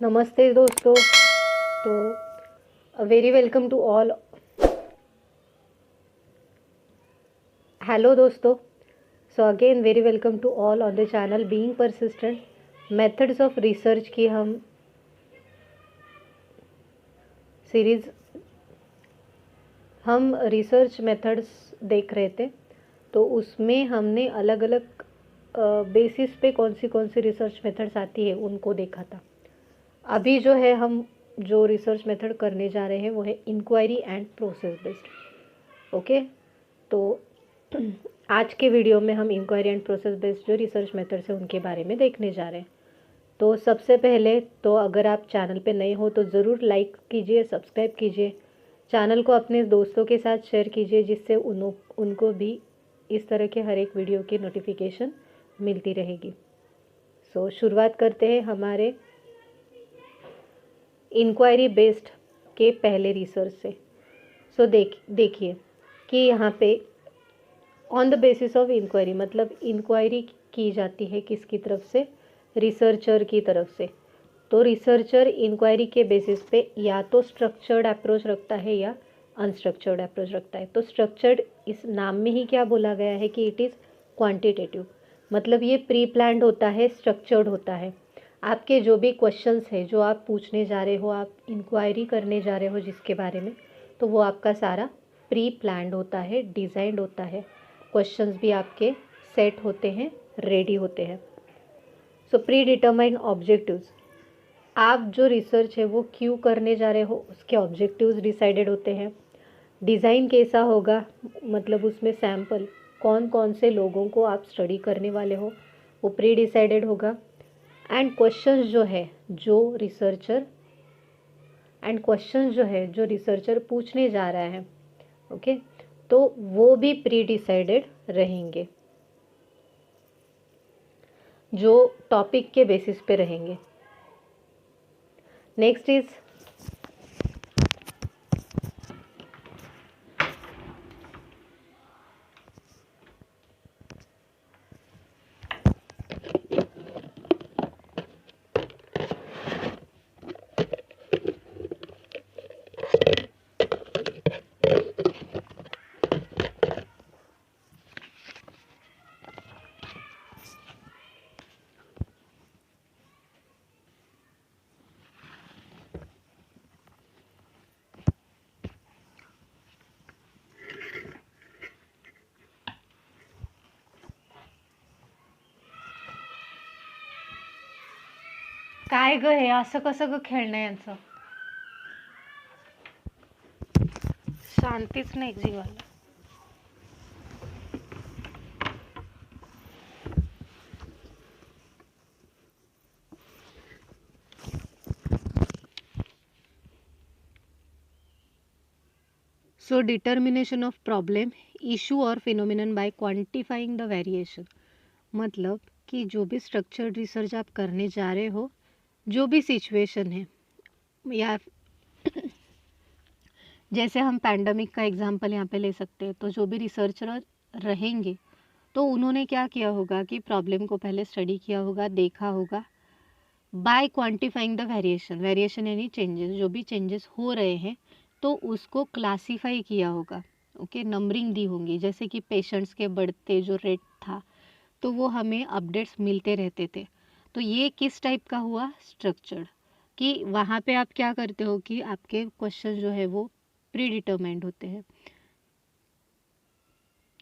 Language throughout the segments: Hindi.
नमस्ते दोस्तों। तो very welcome to all. Hello दोस्तों। So again very welcome to all on the channel being persistent methods of research की हम सीरीज़ हम रिसर्च मेथड्स देख रहे थे। तो उसमें हमने अलग अलग बेसिस पे कौन सी रिसर्च मेथड्स आती है उनको देखा था। अभी जो है हम जो रिसर्च मेथड करने जा रहे हैं वो है enquiry and process based. Okay. तो आज के वीडियो में हम इंक्वायरी एंड प्रोसेस बेस्ड जो रिसर्च मेथड्स है उनके बारे में देखने जा रहे हैं। तो सबसे पहले तो अगर आप चैनल पे नए हो तो ज़रूर लाइक कीजिए, सब्सक्राइब कीजिए, चैनल को अपने दोस्तों के साथ शेयर कीजिए जिससे उनको भी इस तरह के हर एक वीडियो की नोटिफिकेशन मिलती रहेगी। सो शुरुआत करते हैं हमारे इंक्वायरी बेस्ड के पहले रिसर्च से। सो देखिए कि यहाँ पे on the basis of enquiry मतलब इंक्वायरी की जाती है किसकी तरफ से, रिसर्चर की तरफ से। तो रिसर्चर इंक्वायरी के बेसिस पे या तो स्ट्रक्चर्ड अप्रोच रखता है या अनस्ट्रक्चर्ड अप्रोच रखता है। तो स्ट्रक्चर्ड इस नाम में ही क्या बोला गया है कि इट इज़ क्वांटिटेटिव, मतलब ये प्री प्लान्ड होता है, स्ट्रक्चर्ड होता है। आपके जो भी क्वेश्चंस है जो आप पूछने जा रहे हो, आप इंक्वायरी करने जा रहे हो जिसके बारे में, तो वो आपका सारा प्री प्लान्ड होता है, डिज़ाइंड होता है। क्वेश्चंस भी आपके सेट होते हैं, रेडी होते हैं। सो प्री डिटरमाइंड ऑब्जेक्टिव्स, आप जो रिसर्च है वो क्यों करने जा रहे हो उसके ऑब्जेक्टिव्स डिसाइडेड होते हैं। डिज़ाइन कैसा होगा, मतलब उसमें सैम्पल कौन कौन से लोगों को आप स्टडी करने वाले हो वो प्री डिसाइडेड होगा। एंड क्वेश्चंस जो है जो रिसर्चर पूछने जा रहा है, ओके, तो वो भी प्री डिसाइडेड रहेंगे, जो टॉपिक के बेसिस पे रहेंगे। नेक्स्ट इज काय ग, हे असं कसं ग खेळणं यांचं, शांतीच नाही जीवाला। So determination of problem, issue और phenomenon by quantifying the variation, मतलब कि जो भी स्ट्रक्चर्ड रिसर्च आप करने जा रहे हो, जो भी सिचुएशन है, या जैसे हम पैंडमिक का एग्जांपल यहाँ पे ले सकते हैं, तो जो भी रिसर्चर रहेंगे तो उन्होंने क्या किया होगा कि प्रॉब्लम को पहले स्टडी किया होगा, देखा होगा, बाय क्वांटिफाइंग द वेरिएशन यानी चेंजेस, जो भी चेंजेस हो रहे हैं तो उसको क्लासीफाई किया होगा। ओके, नंबरिंग दी होंगी, जैसे कि पेशेंट्स के बढ़ते जो रेट था तो वो हमें अपडेट्स मिलते रहते थे। तो ये किस टाइप का हुआ, स्ट्रक्चर्ड, कि वहाँ पे आप क्या करते हो कि आपके क्वेश्चन जो है वो प्री डिटरमाइंड होते हैं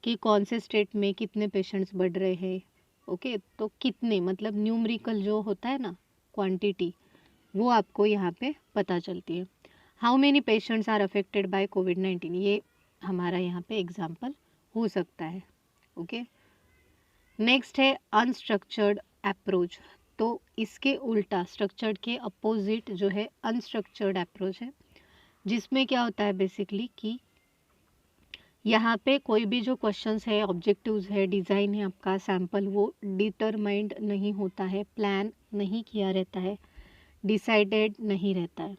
कि कौन से स्टेट में कितने पेशेंट्स बढ़ रहे हैं। ओके, तो कितने मतलब न्यूमरिकल जो होता है ना, क्वांटिटी, वो आपको यहाँ पे पता चलती है। How many patients are affected by कोविड-19, ये हमारा यहाँ पे एग्जाम्पल हो सकता है। ओके, नेक्स्ट है अनस्ट्रक्चर्ड अप्रोच। तो इसके उल्टा, स्ट्रक्चर्ड के अपोजिट जो है अनस्ट्रक्चर्ड अप्रोच है, जिसमें क्या होता है बेसिकली कि यहाँ पे कोई भी जो क्वेश्चंस है, ऑब्जेक्टिव्स है, डिज़ाइन है, आपका सैम्पल, वो डिटरमाइंड नहीं होता है, प्लान नहीं किया रहता है, डिसाइडेड नहीं रहता है।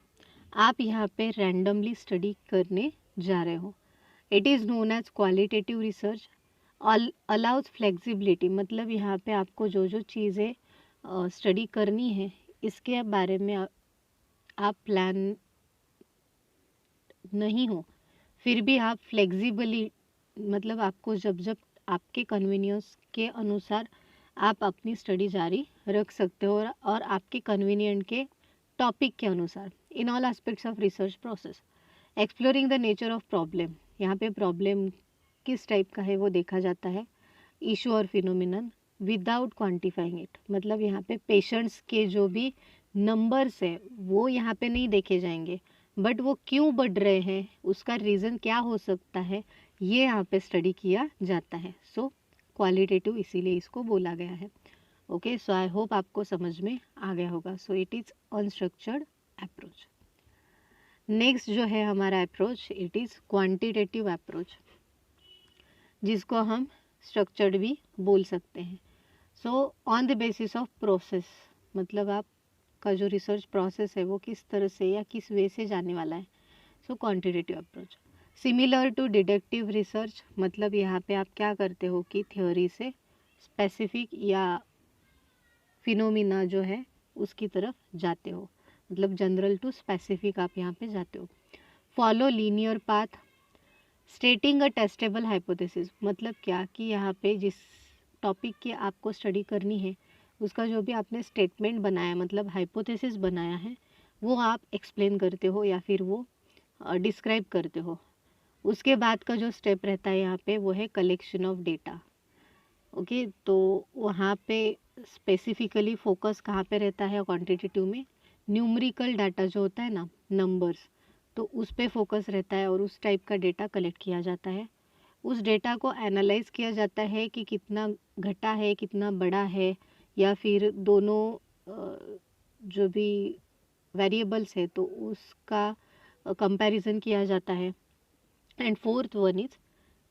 आप यहाँ पे रैंडमली स्टडी करने जा रहे हो। It is known as qualitative research, allows flexibility, मतलब यहाँ पे आपको जो जो चीज़ें स्टडी करनी है इसके बारे में आप प्लान नहीं हो, फिर भी आप फ्लेक्सिबली, मतलब आपको जब जब आपके कन्वीनियंस के अनुसार आप अपनी स्टडी जारी रख सकते हो, और आपके कन्वीनियंट के टॉपिक के अनुसार। In all aspects of research process, exploring the nature of problem, यहाँ पे प्रॉब्लम किस टाइप का है वो देखा जाता है, इशू और फिनोमिनन विदाउट क्वांटिफाइंग इट, मतलब यहाँ पे पेशेंट्स के जो भी नंबर्स है वो यहाँ पे नहीं देखे जाएंगे, बट वो क्यों बढ़ रहे हैं, उसका रीज़न क्या हो सकता है, ये यहाँ पे स्टडी किया जाता है। सो क्वालिटेटिव इसीलिए इसको बोला गया है। ओके, सो आई होप आपको समझ में आ गया होगा। So it is unstructured approach. Next जो है हमारा approach, it is quantitative approach, जिसको हम स्ट्रक्चर्ड भी बोल सकते हैं। So on the basis of process, मतलब आपका जो रिसर्च प्रोसेस है वो किस तरह से या किस वे से जाने वाला है। So quantitative approach similar to deductive research, मतलब यहाँ पे आप क्या करते हो कि थ्योरी से स्पेसिफिक या फिनोमिना जो है उसकी तरफ जाते हो, मतलब जनरल टू स्पेसिफिक आप यहाँ पे जाते हो। फॉलो लीनियर पाथ, स्टेटिंग अ टेस्टेबल हाइपोथेसिस, मतलब क्या कि यहाँ पे जिस टॉपिक की आपको स्टडी करनी है उसका जो भी आपने स्टेटमेंट बनाया, मतलब हाइपोथेसिस बनाया है, वो आप एक्सप्लेन करते हो या फिर वो डिस्क्राइब करते हो। उसके बाद का जो स्टेप रहता है यहाँ पे वो है कलेक्शन ऑफ डेटा। ओके, तो वहाँ पे स्पेसिफिकली फोकस कहाँ पे रहता है क्वांटिटेटिव में, न्यूमेरिकल डाटा जो होता है ना, नंबर्स, तो उस पे फोकस रहता है और उस टाइप का डेटा कलेक्ट किया जाता है। उस डेटा को एनालाइज किया जाता है कि कितना घटा है, कितना बड़ा है, या फिर दोनों जो भी वेरिएबल्स है तो उसका कंपैरिजन किया जाता है। एंड फोर्थ वन इज,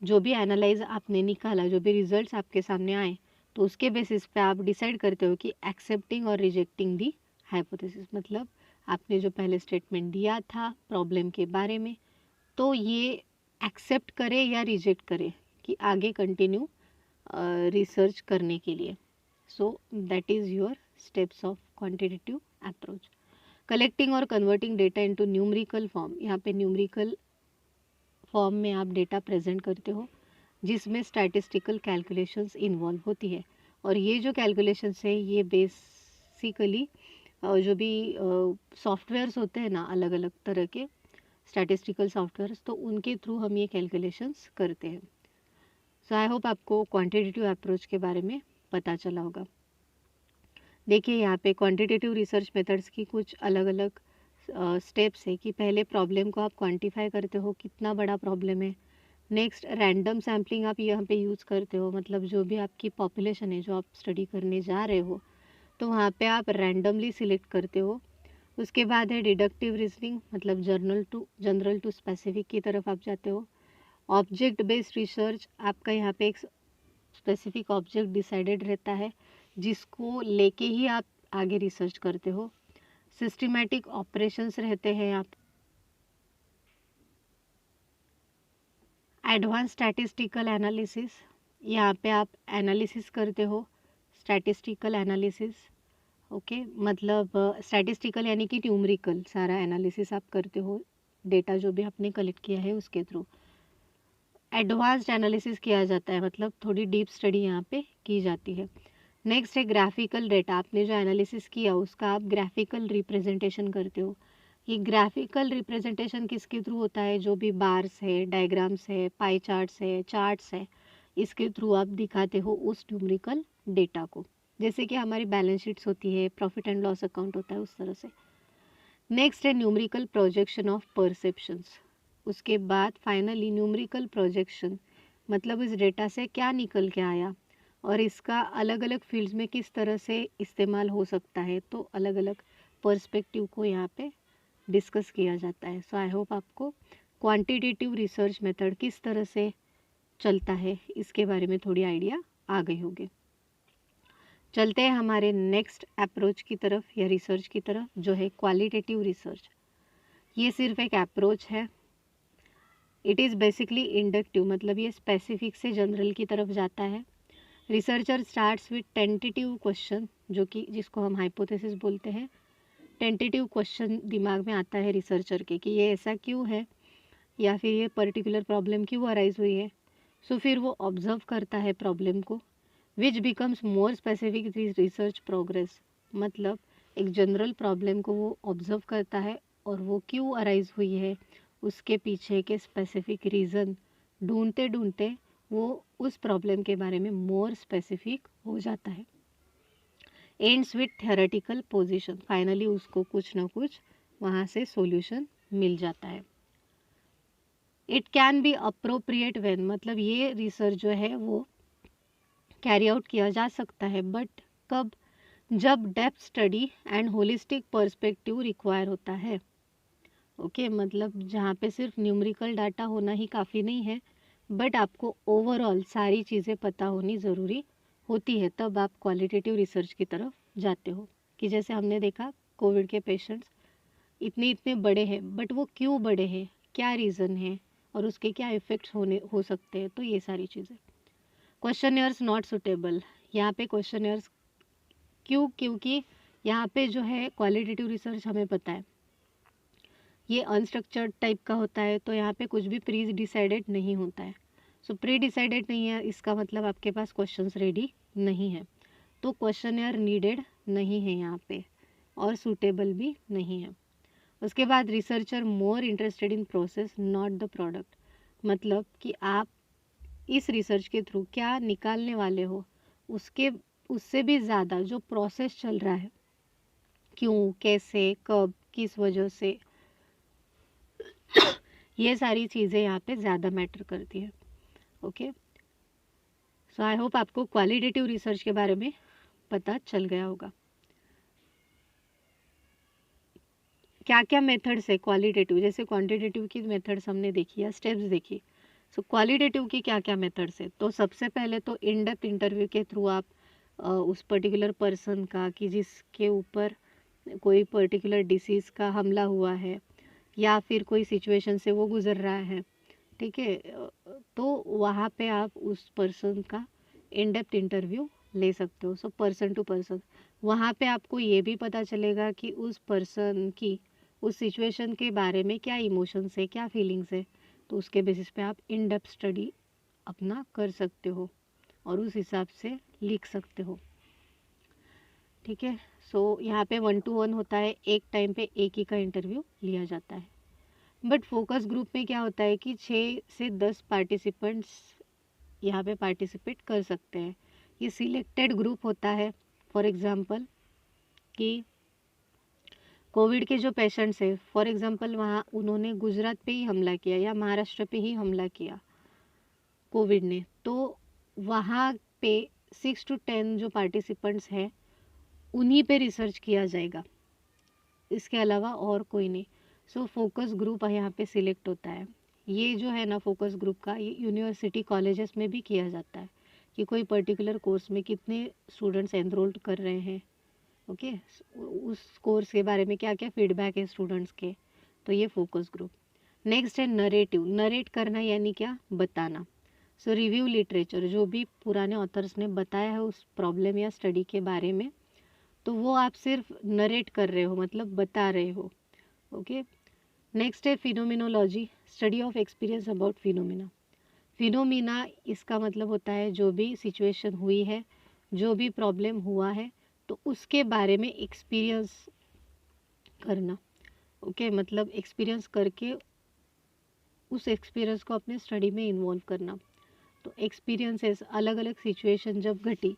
जो भी एनालाइज आपने निकाला, जो भी रिजल्ट्स आपके सामने आए, तो उसके बेसिस पे आप डिसाइड करते हो कि एक्सेप्टिंग और रिजेक्टिंग दी हाइपोथेसिस, मतलब आपने जो पहले स्टेटमेंट दिया था प्रॉब्लम के बारे में, तो ये एक्सेप्ट करे या रिजेक्ट करे कि आगे कंटिन्यू रिसर्च करने के लिए। So that is your steps of quantitative approach. Collecting और converting data into numerical form, यहाँ पे न्यूमेरिकल फॉर्म में आप डेटा प्रेजेंट करते हो जिसमें स्टैटिस्टिकल कैलकुलेशंस इन्वॉल्व होती है। और ये जो कैलकुलेशंस है ये बेसिकली जो भी सॉफ्टवेयर्स होते हैं ना, अलग अलग तरह के स्टैटिस्टिकल सॉफ्टवेयर्स, तो उनके थ्रू हम ये कैलकुलेशंस करते हैं। सो आई होप आपको क्वांटिटेटिव अप्रोच के बारे में पता चला होगा। देखिए यहाँ पे क्वांटिटेटिव रिसर्च मेथड्स की कुछ अलग अलग स्टेप्स है कि पहले प्रॉब्लम को आप क्वांटिफाई करते हो, कितना बड़ा प्रॉब्लम है। नेक्स्ट, रैंडम सैम्पलिंग आप यहाँ पे यूज़ करते हो, मतलब जो भी आपकी पॉपुलेशन है जो आप स्टडी करने जा रहे हो, तो वहाँ पे आप रैंडमली सिलेक्ट करते हो। उसके बाद है डिडक्टिव रीजनिंग, मतलब जनरल टू स्पेसिफिक की तरफ आप जाते हो। ऑब्जेक्ट बेस्ड रिसर्च, आपका यहाँ पे एक स्पेसिफिक ऑब्जेक्ट डिसाइडेड रहता है जिसको लेके ही आप आगे रिसर्च करते हो। सिस्टमैटिक ऑपरेशंस रहते हैं आप। एडवांस स्टैटिस्टिकल एनालिसिस, यहाँ पे आप एनालिसिस करते हो, स्टैटिस्टिकल एनालिसिस। ओके, मतलब स्टैटिस्टिकल यानी कि न्यूमेरिकल सारा एनालिसिस आप करते हो, डेटा जो भी आपने कलेक्ट किया है उसके थ्रू। एडवांस्ड एनालिसिस किया जाता है, मतलब थोड़ी डीप स्टडी यहाँ पे की जाती है। नेक्स्ट है ग्राफिकल डेटा, आपने जो एनालिसिस किया उसका आप ग्राफिकल रिप्रेजेंटेशन करते हो। ये ग्राफिकल रिप्रेजेंटेशन किसके थ्रू होता है, जो भी बार्स है, डायग्राम्स है, पाई चार्ट्स है, चार्ट्स है, इसके थ्रू आप दिखाते हो उस न्यूमेरिकल डेटा को, जैसे कि हमारी बैलेंस शीट्स होती है, प्रॉफिट एंड लॉस अकाउंट होता है, उस तरह से। नेक्स्ट है न्यूमेरिकल प्रोजेक्शन ऑफ परसेप्शंस। उसके बाद फाइनली न्यूमेरिकल प्रोजेक्शन, मतलब इस डेटा से क्या निकल के आया और इसका अलग अलग फील्ड्स में किस तरह से इस्तेमाल हो सकता है, तो अलग अलग पर्सपेक्टिव को यहाँ पे डिस्कस किया जाता है। सो आई होप आपको क्वांटिटेटिव रिसर्च मेथड किस तरह से चलता है इसके बारे में थोड़ी आइडिया आ गई होगी। चलते हैं हमारे नेक्स्ट अप्रोच की तरफ या रिसर्च की तरफ, जो है क्वालिटेटिव रिसर्च। ये सिर्फ एक अप्रोच है, इट इज़ बेसिकली इंडक्टिव, मतलब ये स्पेसिफिक से जनरल की तरफ जाता है। Researcher starts with tentative question, जो कि जिसको हम हाइपोथेसिस बोलते हैं। टेंटेटिव क्वेश्चन दिमाग में आता है रिसर्चर के कि ये ऐसा क्यों है या फिर ये पर्टिकुलर प्रॉब्लम क्यों अराइज हुई है। सो फिर वो ऑब्जर्व करता है प्रॉब्लम को, which becomes more specific research progress. मतलब एक जनरल प्रॉब्लम को वो ऑब्जर्व करता है और वो क्यों अराइज हुई है उसके पीछे के स्पेसिफिक रीज़न ढूंढते ढूंढते वो उस प्रॉब्लम के बारे में मोर स्पेसिफिक हो जाता है। Ends with theoretical position, finally उसको कुछ ना कुछ वहाँ से सॉल्यूशन मिल जाता है। It can be appropriate when, मतलब ये रिसर्च जो है वो कैरी आउट किया जा सकता है, बट कब? जब depth study and holistic perspective require होता है। ओके मतलब जहाँ पे सिर्फ न्यूमेरिकल डाटा होना ही काफ़ी नहीं है, बट आपको ओवरऑल सारी चीज़ें पता होनी ज़रूरी होती है, तब आप क्वालिटेटिव रिसर्च की तरफ जाते हो। कि जैसे हमने देखा कोविड के पेशेंट्स इतने बड़े हैं, बट वो क्यों बड़े हैं, क्या रीज़न है और उसके क्या इफ़ेक्ट्स हो सकते हैं, तो ये सारी चीज़ें। क्वेश्चनियर्स नॉट सुटेबल, यहाँ पे क्वेश्चनियर्स क्यों? क्योंकि यहाँ पे जो है क्वालिटेटिव रिसर्च हमें पता है ये अनस्ट्रक्चर्ड टाइप का होता है, तो यहाँ पे कुछ भी प्री डिसाइडेड नहीं होता है। सो प्री डिसाइडेड नहीं है इसका मतलब आपके पास क्वेश्चंस रेडी नहीं है, तो क्वेश्चनियर नीडेड नहीं है यहाँ पे और सूटेबल भी नहीं है। उसके बाद researcher more interested in process not the product, मतलब कि आप इस रिसर्च के थ्रू क्या निकालने वाले हो उससे भी ज़्यादा जो प्रोसेस चल रहा है, क्यों, कैसे, कब, किस वजह से, ये सारी चीज़ें यहाँ पे ज़्यादा मैटर करती है। ओके, सो आई होप आपको क्वालिटेटिव रिसर्च के बारे में पता चल गया होगा। क्या क्या मेथड्स है क्वालिटेटिव, जैसे क्वांटिटेटिव की मेथड्स हमने देखी या स्टेप्स देखी, सो क्वालिटेटिव की क्या क्या मेथड्स है। तो सबसे पहले तो इन डेप्थ इंटरव्यू के थ्रू आप उस पर्टिकुलर पर्सन का, कि जिसके ऊपर कोई पर्टिकुलर डिसीज़ का हमला हुआ है या फिर कोई सिचुएशन से वो गुजर रहा है, ठीक है, तो वहाँ पे आप उस पर्सन का इन डेप्थ इंटरव्यू ले सकते हो। सो पर्सन टू पर्सन वहाँ पे आपको ये भी पता चलेगा कि उस पर्सन की उस सिचुएशन के बारे में क्या इमोशंस है, क्या फीलिंग्स है, तो उसके बेसिस पे आप इन डेप्थ स्टडी अपना कर सकते हो और उस हिसाब से लिख सकते हो। ठीक है, सो यहाँ पे 1 to 1 होता है, एक टाइम पे एक ही का इंटरव्यू लिया जाता है। बट फोकस ग्रुप में क्या होता है कि 6 से 10 पार्टिसिपेंट्स यहाँ पे पार्टिसिपेट कर सकते हैं। ये सिलेक्टेड ग्रुप होता है। फॉर एग्ज़ाम्पल कि कोविड के जो पेशेंट्स है, फॉर एग्ज़ाम्पल वहाँ उन्होंने गुजरात पे ही हमला किया या महाराष्ट्र पे ही हमला किया कोविड ने, तो वहाँ पे 6 to 10 जो पार्टिसिपेंट्स हैं उन्हीं पे रिसर्च किया जाएगा, इसके अलावा और कोई नहीं। सो फोकस ग्रुप यहाँ पे सिलेक्ट होता है। ये जो है ना फोकस ग्रुप का, ये यूनिवर्सिटी कॉलेजेस में भी किया जाता है कि कोई पर्टिकुलर कोर्स में कितने स्टूडेंट्स एनरोल्ड कर रहे हैं, ओके, उस कोर्स के बारे में क्या क्या फीडबैक है स्टूडेंट्स के, तो ये फोकस ग्रुप। नेक्स्ट है नरेटिव, नरेट करना यानी क्या, बताना। सो रिव्यू लिटरेचर, जो भी पुराने ऑथर्स ने बताया है उस प्रॉब्लम या स्टडी के बारे में, तो वो आप सिर्फ नरेट कर रहे हो, मतलब बता रहे हो। ओके, नेक्स्ट है phenomenology, study of experience about phenomena. Phenomena इसका मतलब होता है जो भी सिचुएशन हुई है, जो भी प्रॉब्लम हुआ है, तो उसके बारे में एक्सपीरियंस करना। ओके, मतलब एक्सपीरियंस करके उस एक्सपीरियंस को अपने स्टडी में इन्वॉल्व करना। तो एक्सपीरियंसेस, अलग अलग सिचुएशन जब घटी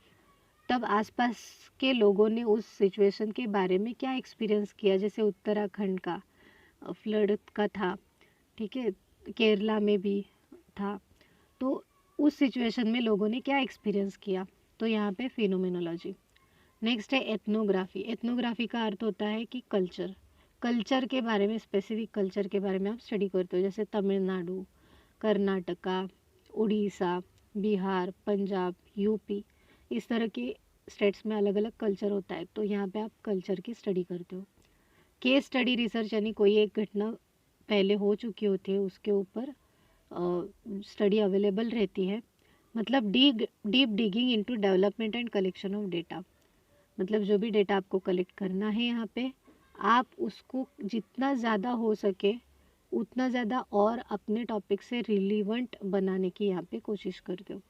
तब आसपास के लोगों ने उस सिचुएशन के बारे में क्या एक्सपीरियंस किया, जैसे उत्तराखंड का फ्लड का था, ठीक है, केरला में भी था, तो उस सिचुएशन में लोगों ने क्या एक्सपीरियंस किया, तो यहाँ पे फिनोमिनोलॉजी। नेक्स्ट है एथनोग्राफी, एथनोग्राफी का अर्थ होता है कि कल्चर, कल्चर के बारे में, स्पेसिफिक कल्चर के बारे में आप स्टडी करते हो, जैसे तमिलनाडु, कर्नाटका, उड़ीसा, बिहार, पंजाब, यूपी, इस तरह के स्टेट्स में अलग अलग कल्चर होता है, तो यहाँ पे आप कल्चर की स्टडी करते हो। केस स्टडी रिसर्च यानी कोई एक घटना पहले हो चुकी होती है उसके ऊपर स्टडी अवेलेबल रहती है, मतलब deep digging into development and collection of data, मतलब जो भी डेटा आपको कलेक्ट करना है यहाँ पे आप उसको जितना ज़्यादा हो सके उतना ज़्यादा और अपने टॉपिक से रिलीवेंट बनाने की यहाँ पे कोशिश करते हो।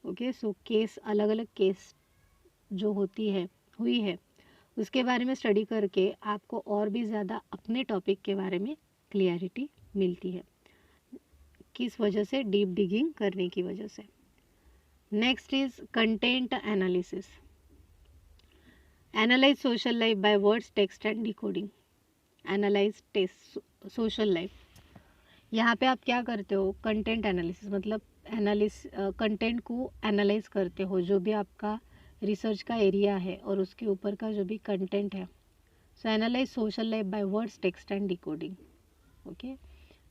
ओके, सो केस, अलग अलग केस जो हुई है उसके बारे में स्टडी करके आपको और भी ज़्यादा अपने टॉपिक के बारे में क्लियरिटी मिलती है। किस वजह से? डीप डिगिंग करने की वजह से। Next is content analysis. Analyse social life by words, text and decoding. Analyse test social life, यहाँ पे आप क्या करते हो? कंटेंट एनालिसिस मतलब कंटेंट को एनालाइज करते हो, जो भी आपका रिसर्च का एरिया है और उसके ऊपर का जो भी कंटेंट है। So analyze social life by words, text and decoding. Okay,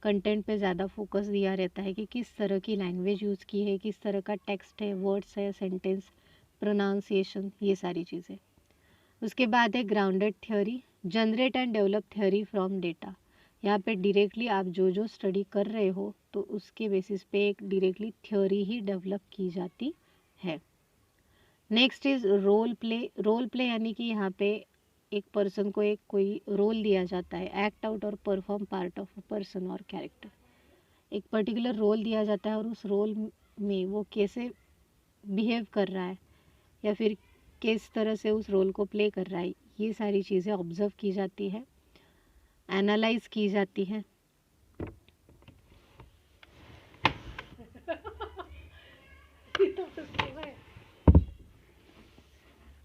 content पे ज़्यादा फोकस दिया रहता है कि किस तरह की लैंग्वेज यूज़ की है, किस तरह का टेक्स्ट है, वर्ड्स है, सेंटेंस, प्रोनाउंसिएशन, ये सारी चीज़ें। उसके बाद है grounded theory, generate and develop theory from data. यहाँ पे डायरेक्टली आप जो जो स्टडी कर रहे हो तो उसके बेसिस पे एक डायरेक्टली थ्योरी ही डेवलप की जाती है। Next is role play. Role play यानी कि यहाँ पे एक पर्सन को एक कोई रोल दिया जाता है, एक्ट आउट और perform part of a person और कैरेक्टर। एक पर्टिकुलर रोल दिया जाता है और उस रोल में वो कैसे बिहेव कर रहा है या फिर किस तरह से उस रोल को प्ले कर रहा है, ये सारी चीज़ें ऑब्जर्व की जाती है, एनालाइज की जाती है।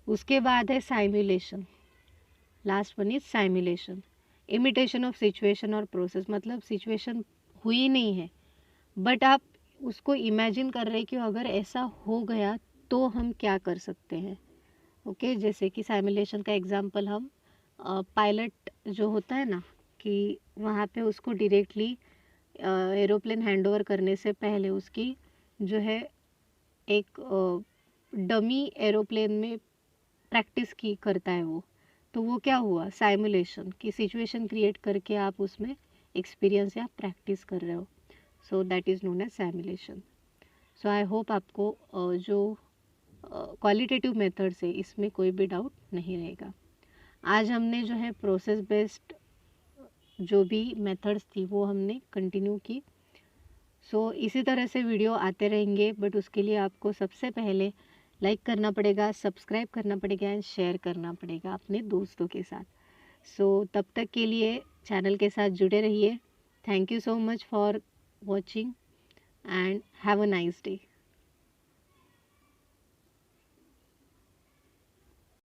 उसके बाद है simulation. Last one is simulation, imitation of situation और प्रोसेस। मतलब सिचुएशन हुई नहीं है बट आप उसको इमेजिन कर रहे कि अगर ऐसा हो गया तो हम क्या कर सकते हैं। ओके, जैसे कि साइमुलेशन का एग्जांपल हम पायलट जो होता है ना, कि वहाँ पे उसको डायरेक्टली एरोप्लेन हैंडओवर करने से पहले उसकी जो है एक डमी एरोप्लेन में प्रैक्टिस की करता है वो, तो वो क्या हुआ? साइमुलेशन की सिचुएशन क्रिएट करके आप उसमें एक्सपीरियंस या प्रैक्टिस कर रहे हो। So that is known as simulation. So I hope आपको जो क्वालिटेटिव मेथड से इसमें कोई भी डाउट नहीं रहेगा। आज हमने जो है प्रोसेस बेस्ड जो भी मेथड्स थी वो हमने कंटिन्यू की। सो इसी तरह से वीडियो आते रहेंगे, बट उसके लिए आपको सबसे पहले लाइक करना पड़ेगा, सब्सक्राइब करना पड़ेगा एंड शेयर करना पड़ेगा अपने दोस्तों के साथ। सो तब तक के लिए चैनल के साथ जुड़े रहिए। Thank you so much for watching and have a nice day.